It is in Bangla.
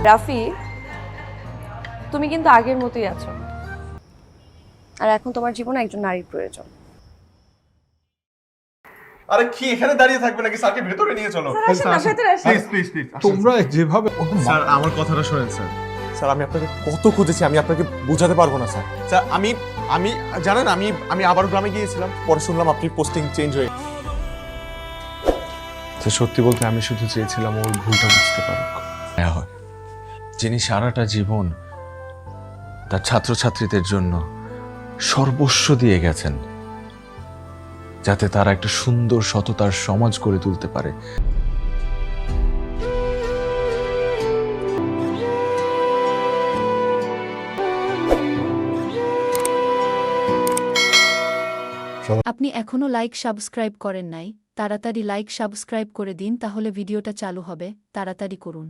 রাফি, তুমি কিন্তু আগের মতোই আছো, আর এখন তোমার জীবনে একজন নারীর প্রয়োজন। আরে কি এখানে দাঁড়িয়ে থাকবে নাকি? স্যারকে ভেতরে নিয়ে চলো। প্লিজ প্লিজ প্লিজ তোমরা যেভাবে স্যার আমার কথাটা শোনেন স্যার। স্যার আমি আপনাকে কত খুঁজেছি, আমি আপনাকে বোঝাতে পারবো না স্যার। স্যার আমি আমি জানেন আমি আবার গ্রামে গিয়েছিলাম, পরে শুনলাম আপনি পোস্টিং চেঞ্জ হয়ে। স্যার সত্যি বলতে আমি শুধু চেয়েছিলাম ওর ভুলটা বুঝতে পারুক। যিনি সারাটা জীবন তার ছাত্রছাত্রীদের জন্য সর্বস্ব দিয়ে গেছেন, যাতে তারা একটা সুন্দর সততার সমাজ গড়ে তুলতে পারে। আপনি এখনো লাইক সাবস্ক্রাইব করেন নাই, তাড়াতাড়ি লাইক সাবস্ক্রাইব করে দিন, তাহলে ভিডিওটা চালু হবে, তাড়াতাড়ি করুন।